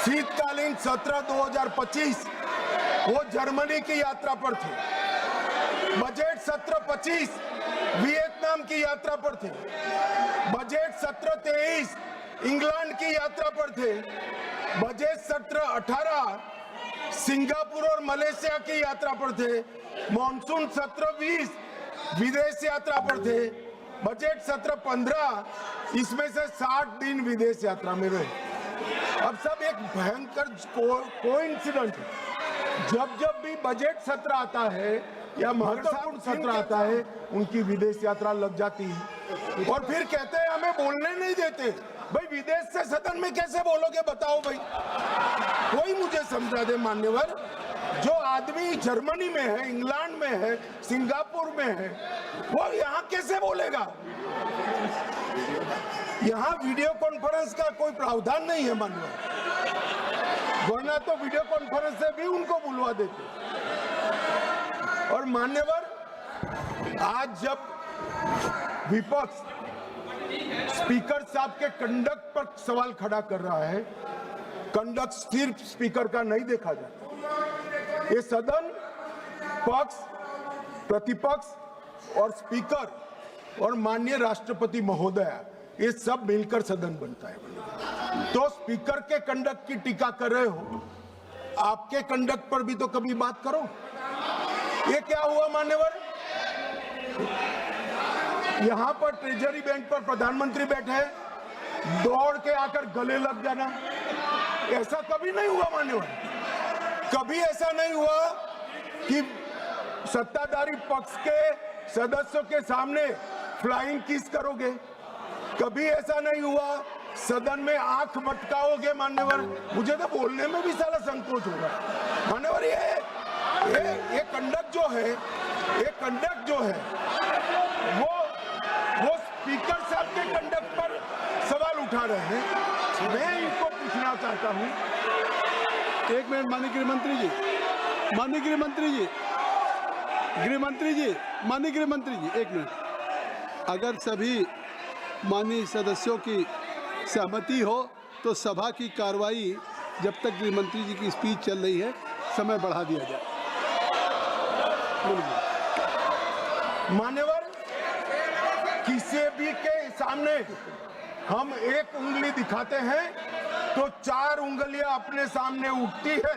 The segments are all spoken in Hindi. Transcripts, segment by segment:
शीतकालीन सत्र 2025 वो जर्मनी की यात्रा पर थे। बजट सत्र 25 वियतनाम की यात्रा पर थे। बजट सत्र 23 इंग्लैंड की यात्रा पर थे। बजट सत्र 18 सिंगापुर और मलेशिया की यात्रा पर थे। मॉनसून सत्र 20 विदेश यात्रा पर थे। बजट सत्र 15 इसमें से 60 दिन विदेश यात्रा में रहे। अब सब एक भयंकर कोइंसिडेंट है। जब भी बजट सत्र आता है या महत्वपूर्ण सत्र आता है, उनकी विदेश यात्रा लग जाती है और फिर कहते हैं हमें बोलने नहीं देते। भाई विदेश से सदन में कैसे बोलोगे बताओ भाई, कोई मुझे समझा दे मान्यवर। जो आदमी जर्मनी में है, इंग्लैंड में है, सिंगापुर में है, वो यहाँ कैसे बोलेगा? यहाँ वीडियो कॉन्फ्रेंस का कोई प्रावधान नहीं है मान्यवर, वरना तो वीडियो कॉन्फ्रेंस से भी उनको बुलवा देते। और मान्यवर, आज जब विपक्ष स्पीकर साहब के कंडक्ट पर सवाल खड़ा कर रहा है, कंडक्ट सिर्फ स्पीकर का नहीं देखा जाता। ये सदन पक्ष, प्रतिपक्ष और स्पीकर और माननीय राष्ट्रपति महोदय, ये सब मिलकर सदन बनता है। तो स्पीकर के कंडक्ट की टीका कर रहे हो, आपके कंडक्ट पर भी तो कभी बात करो। ये क्या हुआ मान्यवर? यहां पर ट्रेजरी बैंक पर प्रधानमंत्री बैठे हैं, दौड़ के आकर गले लग जाना, ऐसा कभी नहीं हुआ मान्यवर। कभी ऐसा नहीं हुआ कि सत्ताधारी पक्ष के सदस्यों के सामने फ्लाइंग किस करोगे। कभी ऐसा नहीं हुआ सदन में आंख मटकाओगे मान्यवर। मुझे तो बोलने में भी सारा संकोच होगा मान्यवर। ये कंडक्ट जो है, ये कंडक्ट जो है वो स्पीकर साहब के कंडक्ट पर सवाल उठा रहे हैं। मैं इनको पूछना चाहता हूं, एक मिनट माननीय गृहमंत्री जी, माननीय गृहमंत्री जी, गृहमंत्री जी, माननीय गृहमंत्री जी, एक मिनट। अगर सभी माननीय सदस्यों की सहमति हो तो सभा की कार्रवाई जब तक गृहमंत्री जी की स्पीच चल रही है समय बढ़ा दिया जाए। मान्यवर, किसी भी के सामने हम एक उंगली दिखाते हैं तो 4 उंगलियां अपने सामने उठती है।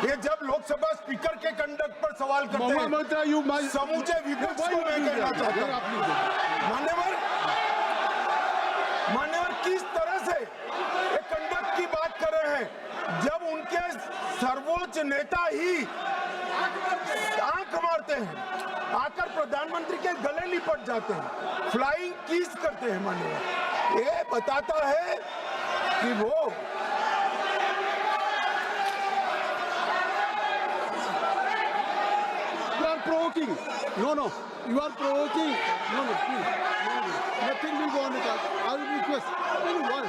ये जब लोकसभा स्पीकर के कंडक्ट पर सवाल करते हैं, समूचे विपक्ष को मैं कहना चाहता हूं मान्यवर, किस तरह से एक कंडक्ट की बात कर रहे हैं जब उनके सर्वोच्च नेता ही आंख मारते हैं, आकर प्रधानमंत्री के गले लिपट जाते हैं, फ्लाइंग किस करते हैं मान्यवर। ये बताता है कि वो provoking. No, you are provoking. No, please. Nothing will go on with that. I will request anyone.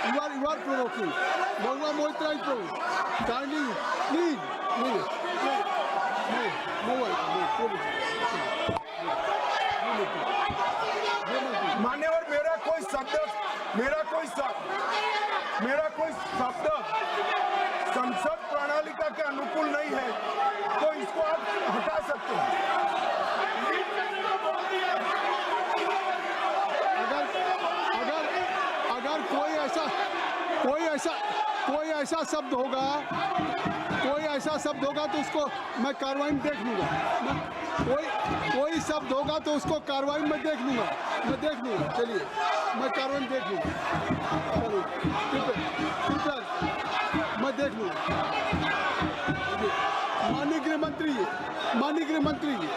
You are provoking. Bhagwan Moitra is provoking. Kindly, please. मान्यवर, मेरा कोई शब्द संसद प्रणालिका के अनुकूल नहीं है, तो इसको आप हटा सकते हैं। अगर कोई ऐसा शब्द होगा तो उसको मैं कार्रवाई में देख लूंगा। कोई शब्द होगा तो उसको कार्रवाई में देख लूंगा। चलिए, मैं कार्रवाई में देख लूंगा। मैं देख लूंगा। माननीय गृहमंत्री जी, माननीय गृहमंत्री जी,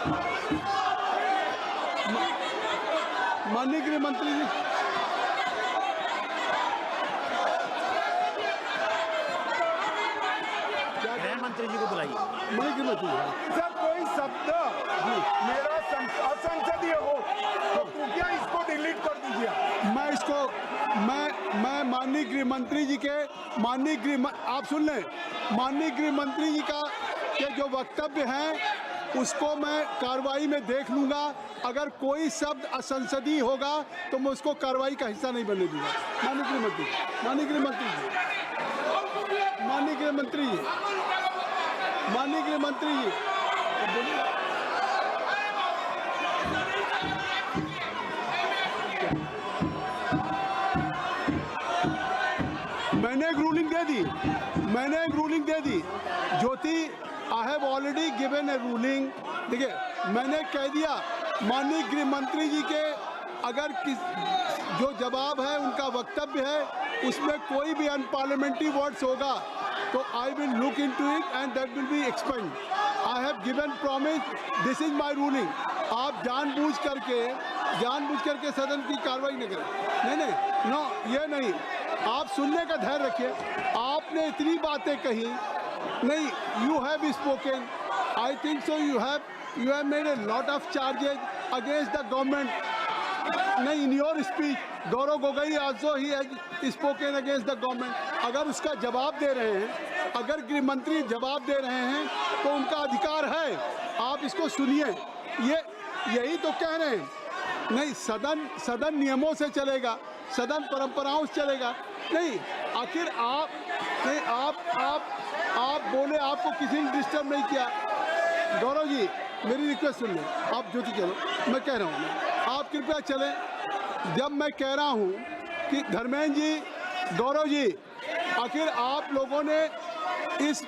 गृहमंत्री जी को बुलाइए। माननीय गृहमंत्री सर, कोई शब्द मेरा असंसदीय हो तो कृपया इसको डिलीट कर दीजिए। मैं माननीय गृहमंत्री जी के आप सुन लें, माननीय गृहमंत्री जी के जो वक्तव्य हैं उसको मैं कार्रवाई में देख लूंगा। अगर कोई शब्द असंसदीय होगा तो मैं उसको कार्रवाई का हिस्सा नहीं बनने दूंगा। माननीय गृहमंत्री जी। माननीय गृह मंत्री जी, माननीय गृह मंत्री जी, मैंने एक रूलिंग दे दी, मैंने एक ruling they the Jyoti, I have already given A ruling. देखिए मैंने कह दिया माननीय गृह मंत्री जी के अगर जो जवाब है उनका वक्तव्य है उसमें कोई भी अनपार्लियामेंट्री वर्ड्स होगा तो I will look into it and that will be expand. I have given promise, this is my ruling. आप जानबूझ करके सदन की कार्रवाई न करें। नहीं, नो, ये नहीं। आप सुनने का धैर्य रखिए। आपने इतनी बातें कही, नहीं, you have spoken, I think so, you have made a lot of charges against the government. नहीं, in your speech Gaurav Gogoi also he has spoken against the government. अगर उसका जवाब दे रहे हैं, अगर गृह मंत्री जवाब दे रहे हैं तो उनका अधिकार है, आप इसको सुनिए। ये यही तो कह रहे हैं। नहीं, सदन नियमों से चलेगा, सदन परंपराओं से चलेगा। नहीं, आखिर आप नहीं, आप बोले, आपको किसी ने डिस्टर्ब नहीं किया। गौरव जी मेरी रिक्वेस्ट सुन लें, आप ज्योति चलो, मैं कह रहा हूँ, आप कृपया चलें। जब मैं कह रहा हूँ कि धर्मेंद्र जी, गौरव जी, आखिर आप लोगों ने इस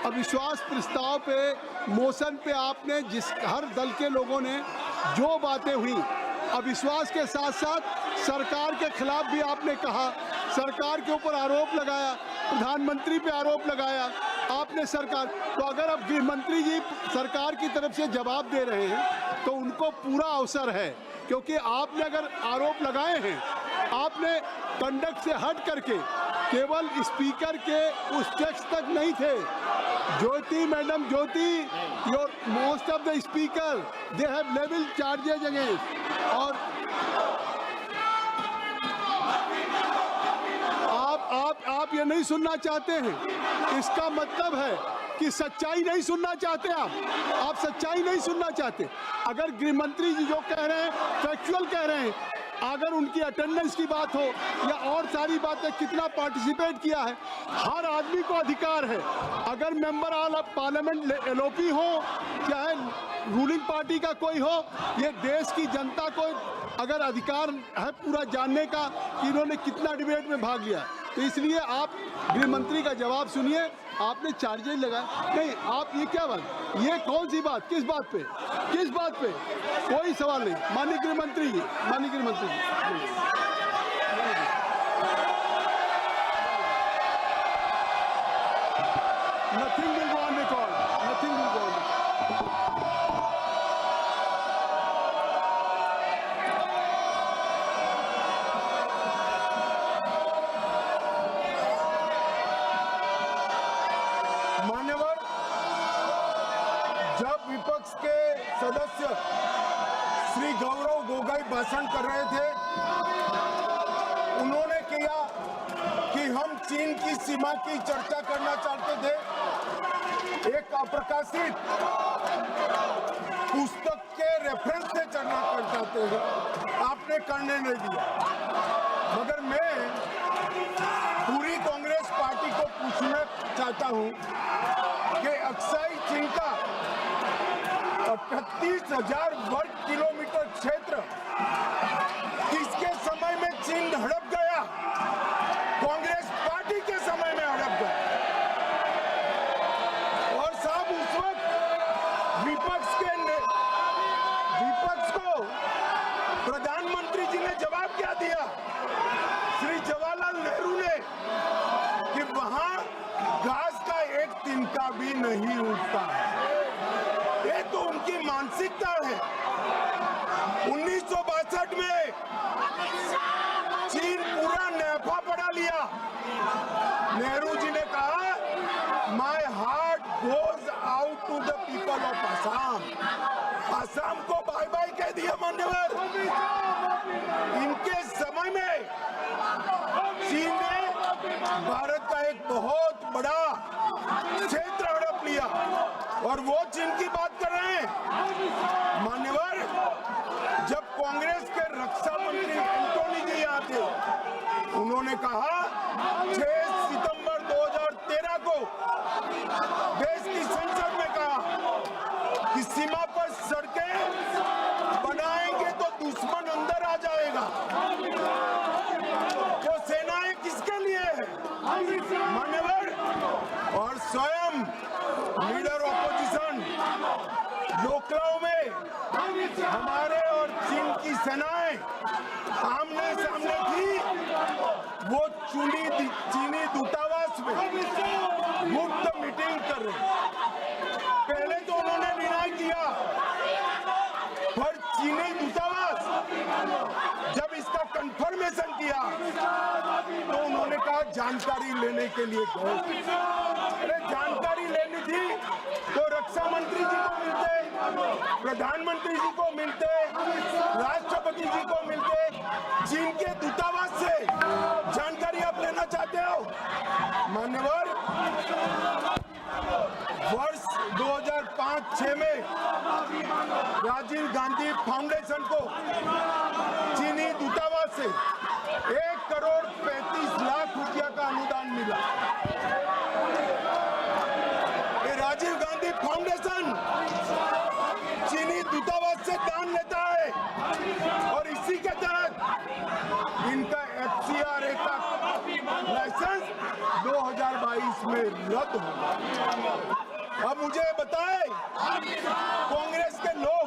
अविश्वास प्रस्ताव पे, मोशन पे आपने हर दल के लोगों ने जो बातें हुई, अविश्वास के साथ साथ सरकार के खिलाफ भी आपने कहा, सरकार के ऊपर आरोप लगाया, प्रधानमंत्री पे आरोप लगाया आपने सरकार। तो अगर अब गृह मंत्री जी सरकार की तरफ से जवाब दे रहे हैं तो उनको पूरा अवसर है, क्योंकि आपने अगर आरोप लगाए हैं, आपने कंडक्ट से हट करके केवल स्पीकर के उस टेक्स्ट तक नहीं थे। Jyoti madam, Jyoti, your most of the speaker they have level charges against. और आप ये नहीं सुनना चाहते हैं, इसका मतलब है कि सच्चाई नहीं सुनना चाहते। आप सच्चाई नहीं सुनना चाहते। अगर गृह मंत्री जी जो कह रहे हैं फैक्चुअल कह रहे हैं, अगर उनकी अटेंडेंस की बात हो या और सारी बातें, कितना पार्टिसिपेट किया है, हर आदमी को अधिकार है। अगर मेंबर ऑफ पार्लियामेंट एलओपी हो, चाहे रूलिंग पार्टी का कोई हो, ये देश की जनता को अगर अधिकार है पूरा जानने का कि इन्होंने कितना डिबेट में भाग लिया। तो इसलिए आप गृह मंत्री का जवाब सुनिए। आपने चार्जेज लगाए, नहीं, आप ये क्या बात, ये कौन सी बात, किस बात पे, किस बात पे? कोई सवाल नहीं। माननीय गृह मंत्री जी, माननीय गृह मंत्री ji, nothing will go on record, nothing will go on record. मान्यवर, जब विपक्ष के सदस्य श्री गौरव गोगोई भाषण कर रहे थे, उन्होंने किया कि हम चीन की सीमा की चर्चा करना चाहते थे। एक अप्रकाशित पुस्तक के रेफरेंस से चर्चा करना चाहते थे, आपने करने नहीं दिया। मगर मैं पूरी कांग्रेस पार्टी को पूछना चाहता हूं कि अक्साई चीन का 38,000 वर्ग किलोमीटर क्षेत्र किसके समय में चीन हड़प गया? कांग्रेस पार्टी के समय में हड़प गया। और साहब, उस वक्त विपक्ष को प्रधानमंत्री जी ने जवाब क्या दिया? श्री जवाहरलाल नेहरू ने, कि वहां घास का एक तिनका भी नहीं उगता। ये तो उनकी मानसिकता है। 1962 में चीन पूरा नफा बढ़ा लिया। नेहरू जी ने कहा, my heart goes out to the people of Assam. Assam को बाय बाय कह दिया मान्यवर। इनके समय में चीन ने भारत का एक बहुत बड़ा क्षेत्र हड़प लिया, और वो चीन की बात कर रहे हैं। मान्यवर, जब कांग्रेस के रक्षा मंत्री एंटोनी जी यहाँ थे, उन्होंने कहा 6 सितंबर 2000 देश की संसद में कहा कि सीमा पर सड़कें बनाएंगे तो दुश्मन अंदर आ जाएगा। वो सेनाएं किसके लिए है? मान्यवर और स्वयं लीडर ऑपोजिशन लोकलाओं में हमारे और चीन की सेनाएं आमने सामने थी। वो चीनी दूतावास में मुफ्त मीटिंग कर रहे। पहले तो उन्होंने निर्णय किया, पर चीनी दूतावास जब इसका कंफर्मेशन किया तो उन्होंने कहा जानकारी लेने के लिए गए। अरे जानकारी लेनी थी तो रक्षा मंत्री जी को मिलते, प्रधानमंत्री जी को मिलते, राष्ट्रपति जी को मिलते। चीन के दूतावास से जानकारी आप लेना चाहते हो? मान्यवर, वर्ष 2005-6 में राजीव गांधी फाउंडेशन को चीनी दूतावास से 1 करोड़ 35 लाख रुपया का अनुदान मिला। ये राजीव गांधी फाउंडेशन चीनी दूतावास से दान लेता है और इसी के तहत इनका FCRA का लाइसेंस 2022 में रद्द होगा। अब मुझे बताएं कांग्रेस के लोग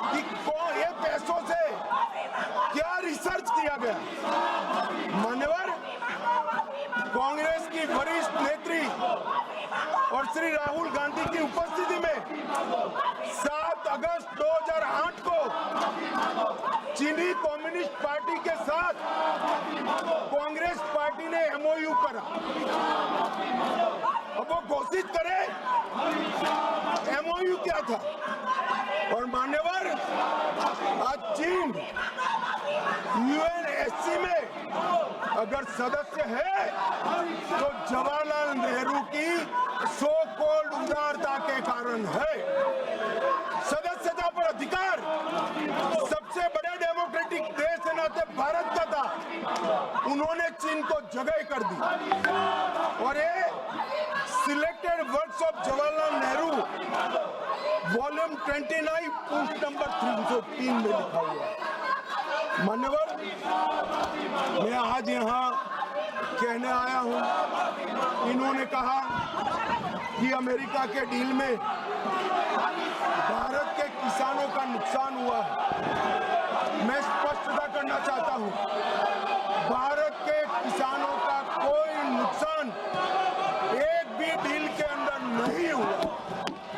कि ये पैसों से क्या रिसर्च किया गया? मान्यवर, कांग्रेस की वरिष्ठ नेत्री और श्री राहुल गांधी की उपस्थिति में 7 अगस्त 2008 को चीनी कम्युनिस्ट पार्टी के साथ कांग्रेस पार्टी ने MOU करा। अब वो घोषित करे MOU क्या था। और मान्यवर, आज चीन UNSC में अगर सदस्य है तो जवाहरलाल नेहरू की सो कॉल्ड उदारता के कारण है। सदस्यता पर अधिकार सबसे बड़े डेमोक्रेटिक देश के नाते भारत का था, उन्होंने चीन को जगह कर दी। और ये selected works of Jawaharlal Nehru volume 29 पुष्ट नंबर 303 में लिखा हुआ है। मान्यवर, मैं आज यहाँ कहने आया हूँ, इन्होंने कहा कि अमेरिका के डील में भारत के किसानों का नुकसान हुआ है। मैं स्पष्टता करना चाहता हूँ,